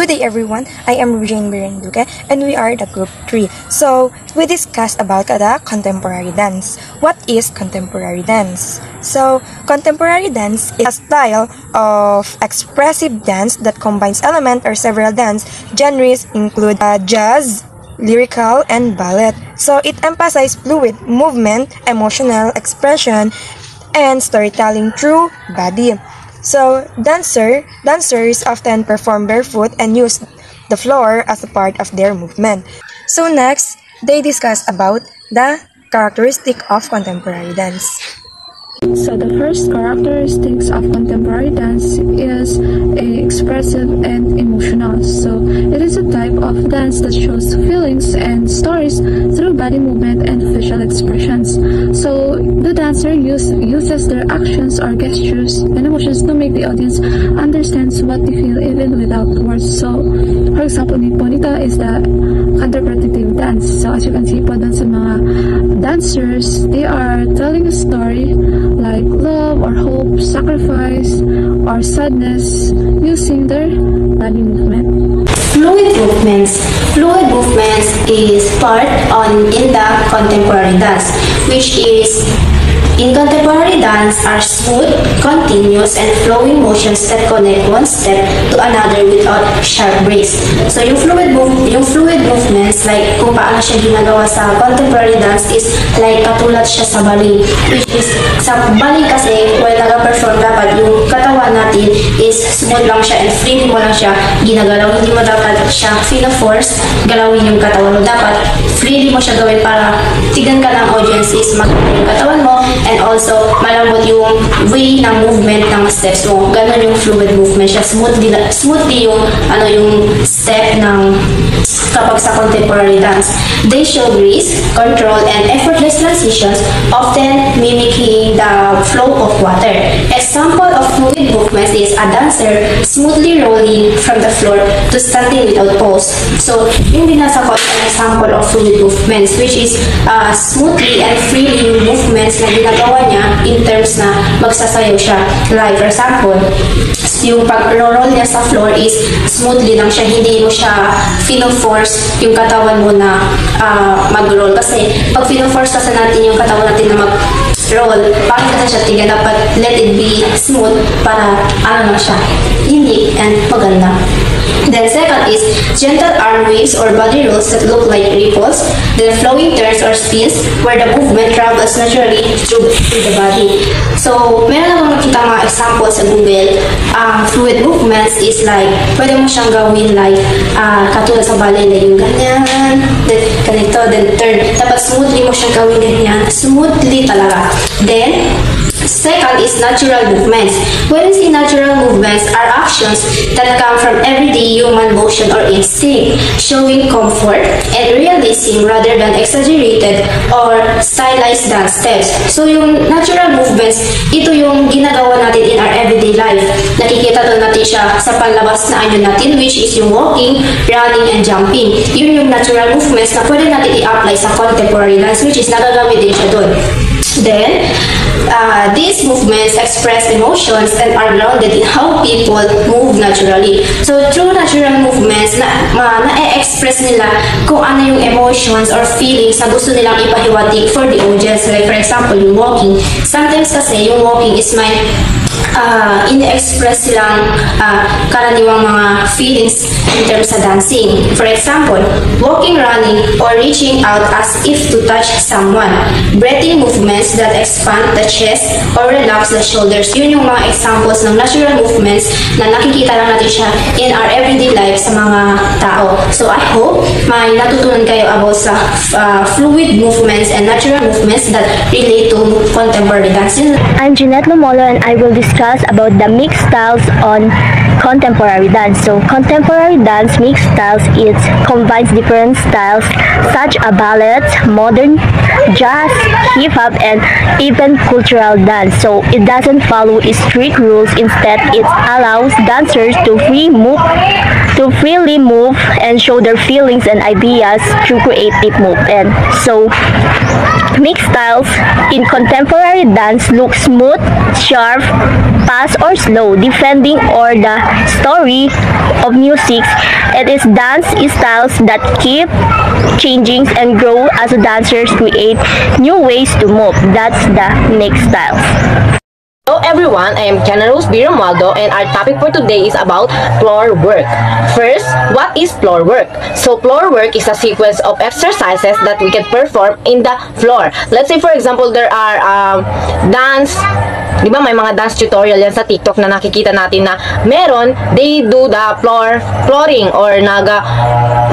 Good day everyone, I am Regine Miranduque and we are the group 3. So, we discussed about the contemporary dance. What is contemporary dance? So, contemporary dance is a style of expressive dance that combines elements or several dance genres include jazz, lyrical, and ballet. So, it emphasizes fluid movement, emotional expression, and storytelling through body. So, dancers often perform barefoot and use the floor as a part of their movement. So next, they discuss about the characteristic of contemporary dance. So the first characteristics of contemporary dance is expressive and emotional. So it is a type of dance that shows feelings and stories through body movement and facial expressions. So the dancer uses their actions or gestures and emotions to make the audience understands what they feel even without words. So for example, Niponita is the contemplative dance. So as you can see po dun sa mga dancers, they are telling a story like love or hope, sacrifice, or sadness using their body movement. Fluid movements. Fluid movements is part in the contemporary dance, which is in contemporary dance are smooth, continuous, and flowing motions that connect one step to another without sharp breaks. So yung fluid movements, like kung paano siya ginagawa sa contemporary dance is like katulad siya sa ballet. Which is, sa ballet kasi, while nag-perform dapat yung katawan natin is smooth lang siya and freely mo lang siya ginagalaw. Hindi mo dapat siya feel-force galawin yung katawan mo. Dapat freely mo siya gawin para tignan ka ng audience is maganda yung katawan mo and also malambot yung way ng movement ng steps mo. Ganon yung fluid movement siya. Smoothly yung step ng kapag sa contemporary dance. They show grace, control, and effortless transitions, often mimicking the flow of water. Example of fluid movements is a dancer smoothly rolling from the floor to standing without pause. So, yung binasa ko an example of fluid movements, which is smoothly and freely yung movements na ginagawa niya in terms na magsasayaw siya. Like, for example, yung pag-roll niya sa floor is smoothly lang siya, hindi mo siya fino-force yung katawan mo na mag-roll. Kasi pag fino-force kasi natin yung katawan natin na mag-roll, bakit natin siya tiga? Dapat let it be smooth para lang siya, unique and maganda. Then second is gentle arm waves or body rolls that look like ripples. Then flowing turns or spins where the movement travels naturally through the body. So, meron akong nakita mga examples sa Google. Fluid movements is like, pwede mo siyang gawin like, katulad sa ballet na yung ganyan, then ganito, then turn. Dapat smoothly mo siyang gawin ganyan. Smoothly talaga. Then, second is natural movements. When we say natural movements are actions that come from everyday human motion or instinct, showing comfort and realism rather than exaggerated or stylized dance steps. So yung natural movements, ito yung ginagawa natin in our everyday life. Nakikita doon natin siya sa panlabas na anyo natin, which is yung walking, running, and jumping. Yun yung natural movements na pwede natin i-apply sa contemporary dance, which is nagagamit din siya doon. Then, these movements express emotions and are grounded in how people move naturally. So, through natural movements, na-express nila kung ano yung emotions or feelings na gusto nilang ipahiwatig for the audience. Like, for example, yung walking. Sometimes kasi, yung walking is my in-express silang karaniwang mga feelings in terms of dancing. For example, walking, running, or reaching out as if to touch someone. Breathing movements that expand the chest or relax the shoulders. Yun yung mga examples ng natural movements na nakikita lang natin siya in our everyday life sa mga tao. So I hope may natutunan kayo about sa fluid movements and natural movements that relate to contemporary dancing. I'm Jeanette Lomolo and I will discuss about the mixed styles on contemporary dance. So contemporary dance mixed styles, it combines different styles such as ballet, modern jazz, hip-hop, and even cultural dance. So it doesn't follow strict rules. Instead, it allows dancers to freely move and show their feelings and ideas through creative movement. So mixed styles in contemporary dance look smooth, sharp, fast, or slow, depending on the story of music. It is dance styles that keep changing and grow as dancers create new ways to move. That's the mixed styles. Hello everyone, I am Kiana Rose B. Romualdo, and our topic for today is about floor work. First, what is floor work? So floor work is a sequence of exercises that we can perform in the floor. Let's say for example, there are dance, di ba may mga dance tutorial yan sa TikTok na nakikita natin na meron, they do the flooring or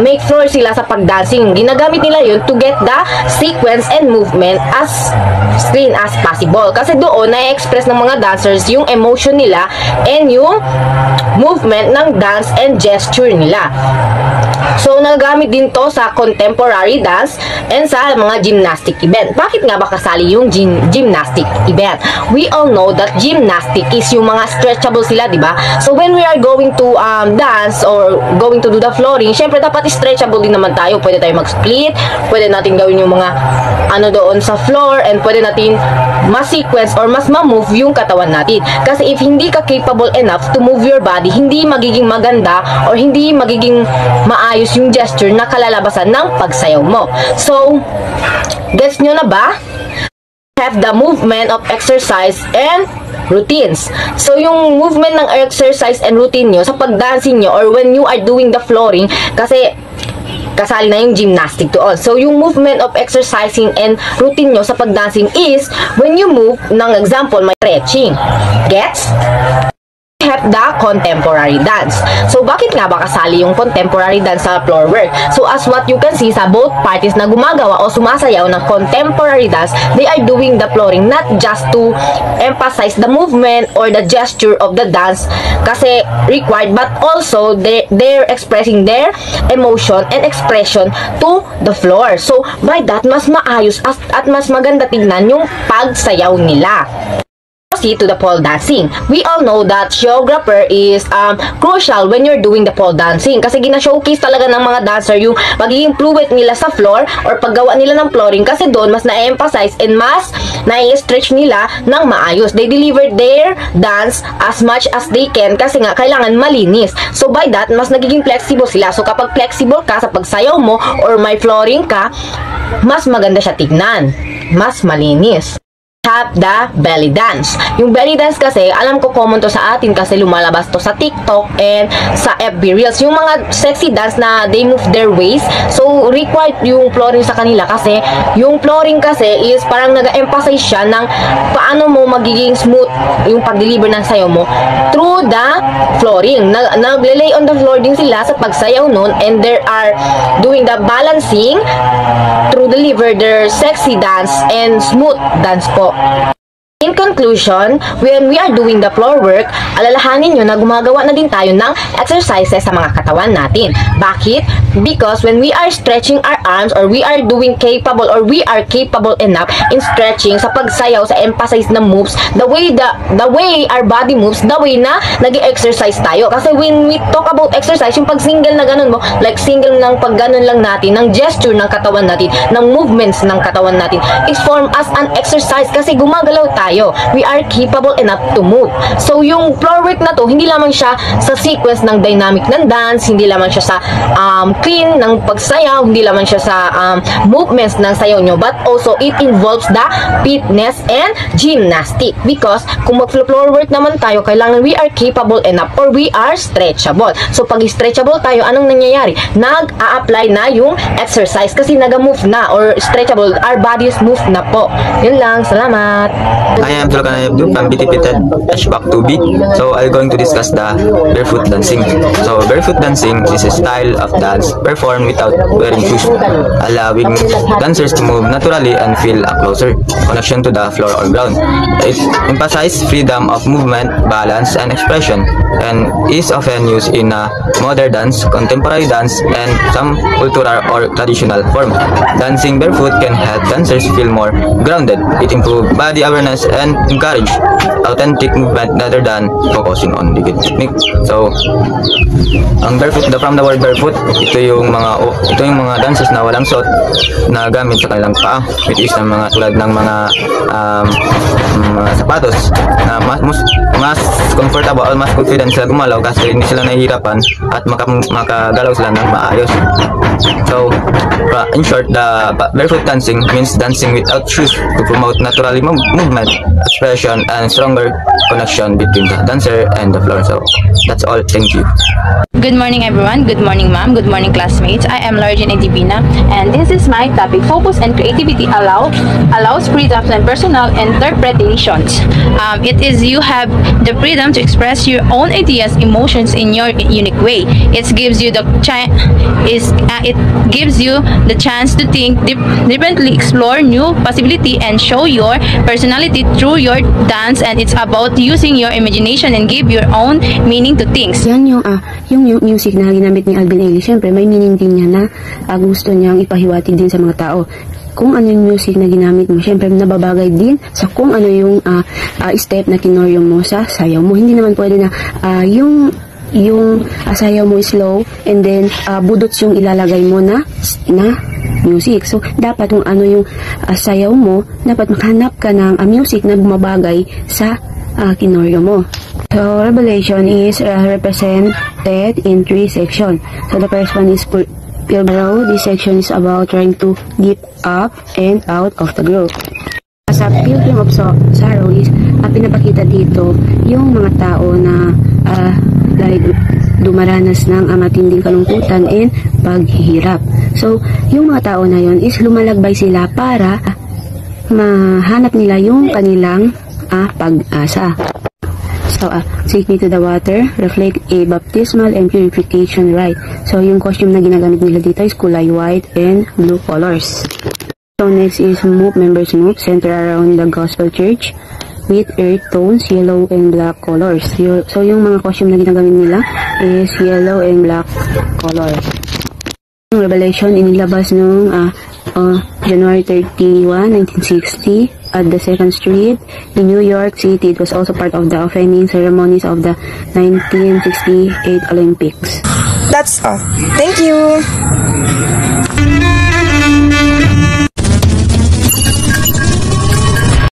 make floor sila sa pagdancing. Ginagamit nila yun to get the sequence and movement as clean as possible. Kasi doon na-express ng mga dancers yung emotion nila and yung movement ng dance and gesture nila. So, nagagamit din to sa contemporary dance and sa mga gymnastic event. Bakit nga ba kasali yung gymnastic event? We all know that gymnastic is yung mga stretchable sila, di ba? So, when we are going to dance or going to do the flooring, syempre dapat stretchable din naman tayo. Pwede tayo mag-split, pwede natin gawin yung mga doon sa floor, and pwede natin ma-sequence or mas ma-move yung katawan natin. Kasi if hindi ka capable enough to move your body, hindi magiging maganda or hindi magiging maayos yung gesture na kalalabasan ng pagsayaw mo. So, gets nyo na ba? Have the movement of exercise and routines. So, yung movement ng exercise and routine nyo sa pagdancing nyo or when you are doing the flooring, kasi kasali na yung gymnastic to all. So, yung movement of exercising and routine nyo sa pagdancing is when you move, ng example, may stretching. Gets? Have the contemporary dance. So, bakit nga ba kasali yung contemporary dance sa floor work? So, as what you can see sa both parties na gumagawa o sumasayaw ng contemporary dance, they are doing the flooring not just to emphasize the movement or the gesture of the dance kasi required, but also they're expressing their emotion and expression to the floor. So, by that, mas maayos at mas maganda tignan yung pagsayaw nila. To the pole dancing. We all know that choreographer is crucial when you're doing the pole dancing kasi gina-showcase talaga ng mga dancer yung magiging fluid nila sa floor or paggawa nila ng flooring kasi doon mas na-emphasize and mas na-stretch nila ng maayos. They deliver their dance as much as they can kasi nga kailangan malinis. So by that, mas nagiging flexible sila. So kapag flexible ka sa pagsayaw mo or may flooring ka, mas maganda siya tignan. Mas malinis. Have the belly dance. Yung belly dance kasi, alam ko common to sa atin kasi lumalabas to sa TikTok and sa FB Reels. Yung mga sexy dance na they move their waist. So, required yung flooring sa kanila kasi yung flooring kasi is parang nag-emphasize siya ng paano mo magiging smooth yung pag-deliver ng sayaw mo through the flooring. Nag-lay on the floor din sila sa pagsayaw nun and they are doing the balancing through deliver their sexy dance and smooth dance po. In conclusion, when we are doing the floor work, alalahanin nyo na gumagawa na din tayo ng exercises sa mga katawan natin. Bakit? Because when we are stretching our arms or we are doing capable or we are capable enough in stretching sa pagsayaw, sa emphasize na moves, the way our body moves, the way na nag-exercise tayo. Kasi when we talk about exercise, yung pag single na ganun mo, like single ng pag ganun lang natin, ng gesture ng katawan natin, ng movements ng katawan natin, is form as an exercise kasi gumagalaw tayo. We are capable enough to move. So, yung floor work na to, hindi lamang siya sa sequence ng dynamic ng dance, hindi lamang siya sa clean ng pagsayaw, hindi lamang siya sa movements ng sayaw nyo, but also it involves the fitness and gymnastic. Because kung mag-floor work naman tayo, kailangan we are capable enough or we are stretchable. So, pag stretchable tayo, anong nangyayari? Nag-a-apply na yung exercise kasi nag-move na or stretchable, our bodies move na po. Yun lang. Salamat! I am Tulkan Abdu from BTP TED Flashback 2B. So I'm going to discuss the barefoot dancing. So barefoot dancing is a style of dance performed without wearing shoes, allowing dancers to move naturally and feel a closer connection to the floor or ground. It emphasizes freedom of movement, balance, and expression. and is often used in modern dance, contemporary dance, and some cultural or traditional form. Dancing barefoot can help dancers feel more grounded. It improves body awareness and encourage authentic movement rather than focusing on rigid technique. So, ang barefoot, from the word barefoot, ito yung mga dances na walang suot na gamit sa kanilang paa, which is ng mga tulad ng mga sapatos na mas comfortable o mas confident sila gumalaw kasi hindi sila nahihirapan at makagalaw sila ng maayos. So, in short, the barefoot dancing means dancing without shoes to promote natural movement, expression, and stronger connection between the dancer and the floor. So, that's all. Thank you. Good morning, everyone. Good morning, ma'am. Good morning, classmates. I am Largen Edibina, and this is my topic. Focus and creativity allows freedom and personal interpretations. It is you have the freedom to express your own ideas, emotions in your unique way. It gives you the chance to think differently, explore new possibility, and show your personality through your dance. And it's about using your imagination and give your own meaning to things. Yan yung music na ginamit ni Alvin Ailey. Siyempre, may meaning din niya na gusto niyang ipahiwatig din sa mga tao. Kung ano yung music na ginamit mo, siyempre nababagay din sa kung ano yung step na kinoryo mo sa sayaw mo. Hindi naman pwede na yung sayaw mo slow and then budots yung ilalagay mo na music. So, dapat kung ano yung sayaw mo, dapat makahanap ka ng music na bumabagay sa kinoryo mo. So, Revelation is represented in 3 sections. So, the first one is Pilgrim Road. This section is about trying to get up and out of the group. Sa Pilgrim of Sorrow is pinapakita dito yung mga tao na like dumaranas ng matinding kalungkutan and paghihirap. So, yung mga tao na yon is lumalagbay sila para mahanap nila yung kanilang pag-asa. So, take me to the water, reflect a baptismal and purification rite. So, yung costume na ginagamit nila dito is kulay white and blue colors. So, next is move, members move, center around the gospel church with earth tones, yellow and black colors. So, yung mga costume na ginagamit nila is yellow and black colors. Yung Revelation, inilabas nung January 31, 1960 at the 2nd Street in New York City. It was also part of the opening ceremonies of the 1968 Olympics. That's all. Thank you.